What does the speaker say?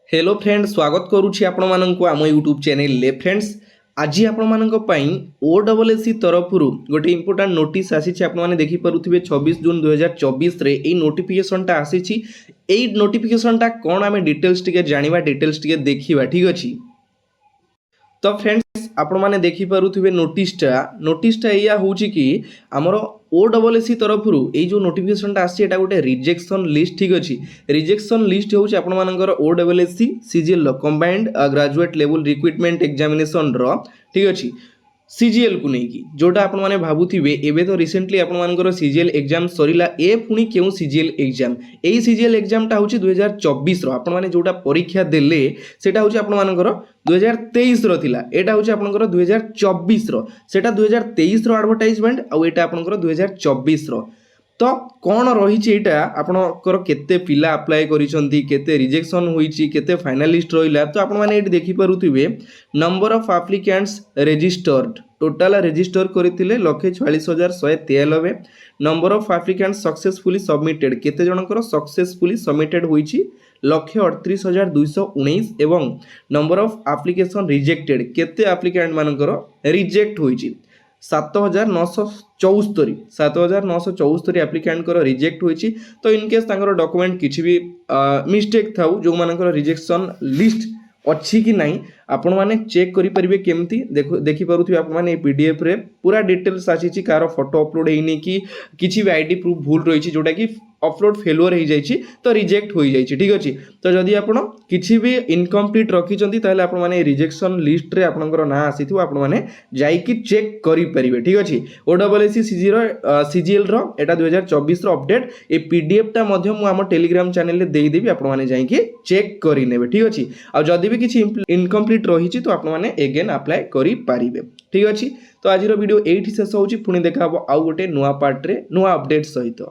Hello friends स्वागत करुच्ची आपण मानक आम यूट्यूब चैनल फ्रेंड्स आज आपण मानक ओडब्ल्यूएससी तरफ गोटे इंपोर्टाट नोटिस आसी आपने देखिपे 26 जून 2024 रे ए नोटिफिकेशनटा आसी नोटिफिकेशनटा कौन आम डिटेल्स टिके जानिबा डिटेल्स टिके देखिबा ठीक अछि। तो फ्रेंड्स आपण मैंने देखिपे नोटिसटा या हूँ कि आमर ओडब्ल्यूएससी तरफ जो नोटिफिकेशनटा आसी गोटे रिजेक्शन लिस्ट ठीक अच्छी। रिजेक्शन लिस्ट हूँ आपण मानकर OWSC CGL combined graduate level recruitment examination ठीक अच्छी सीजीएल को लेकिन जोटा आपण मैंने भावुवे एवं तो रिसेंटली आपण मानकर सीजीएल एग्जाम सरीला ए पुणी क्यों सीजीएल एग्जाम यही सीजीएल एग्जामटा हूँ 2024 आपण मैंने जोटा परीक्षा देले सेटा हूँ आपण मानकर 2023 रो थिला एटा हूँ आपनकर 2024 रो सेटा 2023 रो एडवर्टाइजमेंट आउ एटा आपनकर 2024 रो। तो कौन रही एटा आपनकर केते पिला अप्लाई करिसंती केते रिजेक्शन होईची केते फाइनलिस्ट रहिला तो आपण माने एटी देखि परुथिबे number of applicants registered total register करथिले 146,193 number of applicants successfully submitted केते जनकर सक्सेसफुली सबमिटेड होईची 138,219 एवं नंबर ऑफ एप्लिकेशन रिजेक्टेड केते एप्लिकेंट मानकर रिजेक्ट होईची 7,974 एप्लिकेंट रिजेक्ट होईची। तो इनकेस डॉक्यूमेंट किसी भी मिस्टेक थाउ जो मानकर रिजेक्शन लिस्ट अच्छी कि नहीं आपण मैंने चेक करें केमती देखिपे आप पीडीएफ रे पूरा डिटेल्स आसी कार फोटो अपलोड होनी कि किसी भी आईडी प्रूफ भूल रही जोटा कि अपलोड फेलुअर हो जाइए तो रिजेक्ट हो जाइए ठीक अच्छे। तो जदि आप किसी भी इनकम्प्लीट रखिंट ताहले आपण माने रिजेक्शन लिस्ट रे आपनकर ना आसी आपण माने जाइकी चेक करि परिबे ठीक अच्छे। ओडब्ल्यूएससी सीजीएल रो एटा 2024 रो अपडेट ए पीडीएफ टा मध्य मु आम टेलीग्राम चैनल रे देई देबी आपण माने जाइकी चेक करि नेबे ठीक अच्छे। आ जदि भी किसी इनकम्प्लीट रही तो आपण माने अगेन अप्लाई करि पारिबे ठीक अच्छे। तो आज वीडियो एठी शेष होउची पुणी देखा आउ गोटे नुआ पार्ट रे नुआ अपडेट सहित।